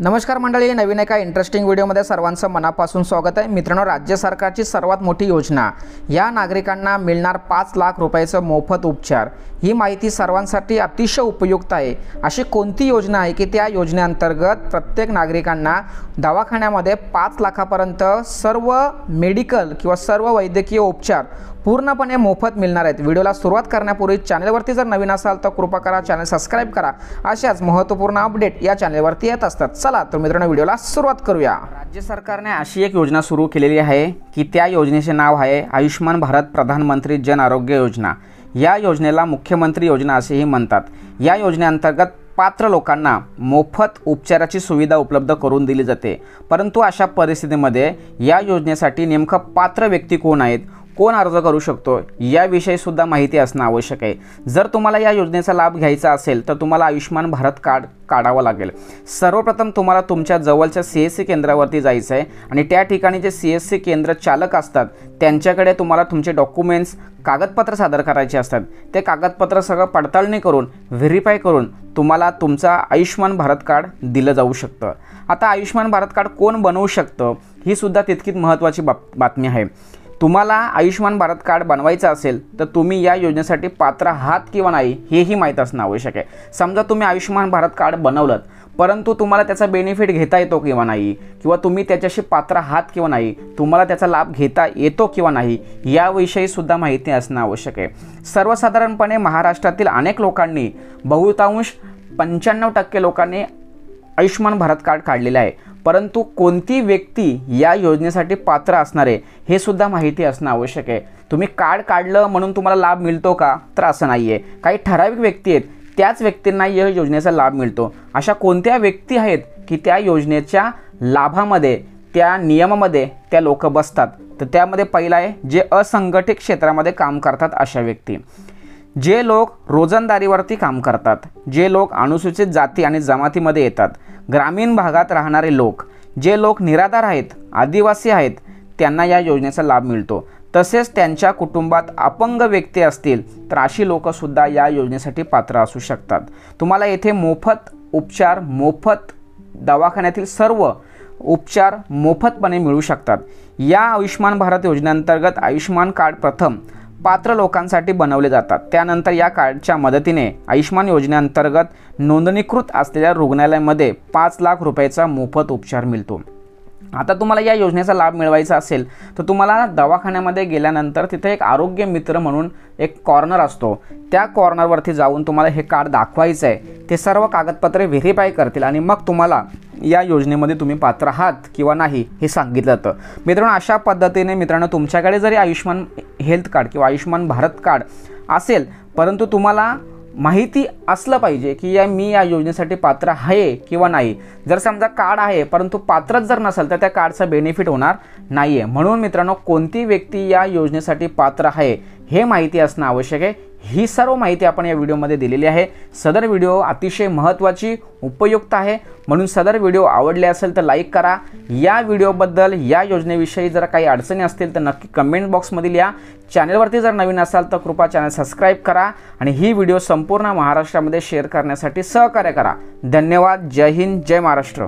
नमस्कार मंडळी, नवीन एका इंटरेस्टिंग व्हिडिओमध्ये सर्वांचं मनापासून स्वागत आहे। मित्रांनो, राज्य सरकारची सर्वात मोठी योजना, या नागरिकांना मिळणार 5 लाख रुपयाचं मोफत उपचार। ही माहिती सर्वांसाठी अतिशय उपयुक्त आहे। अशी कोणती योजना आहे की त्या योजनेअंतर्गत प्रत्येक नागरिकांना दवाखान्यामध्ये 5 लाखापर्यंत सर्व मेडिकल किंवा सर्व वैद्यकीय उपचार पूर्णपणे मोफत मिळणार आहेत। व्हिडिओला सुरुवात करण्यापूर्वी चॅनलवरती जर नवीन असाल तर कृपा करा चॅनल सबस्क्राइब करा। अशाच महत्त्वपूर्ण अपडेट या चॅनलवरती येत असतात। चला तर मित्रांनो, व्हिडिओला सुरुवात करूया। राज्य सरकारने अशी एक योजना सुरू केलेली आहे की त्या योजनेचे नाव आहे आयुष्मान भारत प्रधानमंत्री जन आरोग्य योजना। या योजनेला मुख्यमंत्री योजना असेही म्हणतात। या योजनेअंतर्गत पात्र लोकांना मोफत उपचाराची सुविधा उपलब्ध करून दिली जाते। परंतु अशा परिस्थितीमध्ये या योजनेसाठी नेमका पात्र व्यक्ती कोण आहेत, कोण अर्ज करू शकतो, याविषयी सुद्धा माहिती असणं आवश्यक आहे। जर तुम्हाला या योजनेचा लाभ घ्यायचा असेल तर तुम्हाला आयुष्मान भारत कार्ड काढावं लागेल। सर्वप्रथम तुम्हाला तुमच्या जवळच्या CSC केंद्रावरती जायचं आहे आणि त्या ठिकाणी जे CSC केंद्र चालक असतात त्यांच्याकडे तुम्हाला तुमचे डॉक्युमेंट्स, कागदपत्र सादर करायचे असतात। ते कागदपत्र सगळं पडताळणी करून, व्हेरीफाय करून तुम्हाला तुमचा आयुष्मान भारत कार्ड दिलं जाऊ शकतं। आता आयुष्मान भारत कार्ड कोण बनवू शकतं ही सुद्धा तितकीच महत्त्वाची बातमी आहे। तुम्हाला आयुष्मान भारत कार्ड बनवायचं असेल तर तुम्ही या योजनेसाठी पात्र आहात किंवा नाही हेही माहीत असणं आवश्यक आहे। समजा तुम्ही आयुष्मान भारत कार्ड बनवलं परंतु तुम्हाला त्याचा बेनिफिट घेता येतो किंवा नाही, किंवा तुम्ही त्याच्याशी पात्र आहात किंवा नाही, तुम्हाला त्याचा लाभ घेता येतो किंवा नाही, याविषयी सुद्धा माहिती असणं आवश्यक आहे। सर्वसाधारणपणे महाराष्ट्रातील अनेक लोकांनी, बहुतांश 95% लोकांनी आयुष्मान भारत कार्ड काढलेले आहे। परंतु कोणती व्यक्ती या योजनेसाठी पात्र असणार आहे हे सुद्धा माहिती असणं आवश्यक आहे। तुम्ही कार्ड काढलं म्हणून तुम्हाला लाभ मिळतो का, तर असं नाही आहे। काही ठराविक व्यक्ती आहेत, त्याच व्यक्तींना या योजनेचा लाभ मिळतो। अशा कोणत्या व्यक्ती आहेत की त्या योजनेच्या लाभामध्ये, त्या नियमामध्ये त्या लोक बसतात, तर त्यामध्ये पहिला आहे जे असंघटित क्षेत्रामध्ये काम करतात अशा व्यक्ती, जे लोक रोजंदारीवरती काम करतात, जे लोक अनुसूचित जाती आणि जमातीमध्ये येतात, ग्रामीण भागात राहणारे लोक, जे लोक निराधार आहेत, आदिवासी आहेत, त्यांना या योजनेचा लाभ मिळतो। तसेच त्यांच्या कुटुंबात अपंग व्यक्ती असतील तर अशी लोकसुद्धा या योजनेसाठी पात्र असू शकतात। तुम्हाला येथे मोफत उपचार, मोफत दवाखान्यातील सर्व उपचार मोफतपणे मिळू शकतात। या आयुष्मान भारत योजनेअंतर्गत आयुष्मान कार्ड प्रथम पात्र लोकांसाठी बनवले जातात। त्यानंतर या कार्डच्या मदतीने आयुष्मान योजनेअंतर्गत नोंदणीकृत असलेल्या रुग्णालयामध्ये 5 लाख रुपयाचा मोफत उपचार मिळतो। आता तुम्हाला या योजनेचा लाभ मिळवायचा असेल तर तुम्हाला दवाखान्यामध्ये गेल्यानंतर तिथे एक आरोग्य मित्र म्हणून एक कॉर्नर असतो, त्या कॉर्नरवरती जाऊन तुम्हाला हे कार्ड दाखवायचं आहे। ते सर्व कागदपत्रे व्हेरीफाय करतील आणि मग तुम्हाला या योजनेमध्ये तुम्ही पात्र आहात किंवा नाही हे सांगितलं जातं। मित्रांनो, अशा पद्धतीने मित्रांनो तुमच्याकडे जरी आयुष्मान हेल्थ कार्ड किंवा आयुष्मान भारत कार्ड असेल परंतु तुम्हाला माहिती असलं पाहिजे की मी या योजनेसाठी पात्र आहे किंवा नाही। जर समजा कार्ड आहे परंतु पात्रच जर नसेल तर त्या कार्डचा बेनिफिट होणार नाही आहे। म्हणून मित्रांनो, कोणती व्यक्ती या योजनेसाठी पात्र आहे हे माहिती असणं आवश्यक आहे। ही सर्व माहिती आपण या व्हिडिओमध्ये दिलेली आहे। सदर व्हिडिओ अतिशय महत्त्वाची, उपयुक्त आहे, म्हणून सदर व्हिडिओ आवडले असेल तर लाईक करा। या व्हिडिओबद्दल, या योजनेविषयी जर काही अडचणी असतील तर नक्की कमेंट बॉक्समध्ये लिहा। चॅनलवरती जर नवीन असाल तर कृपया चॅनल सबस्क्राइब करा आणि ही व्हिडिओ संपूर्ण महाराष्ट्रामध्ये शेअर करण्यासाठी सहकार्य करा। धन्यवाद। जय हिंद, जय महाराष्ट्र।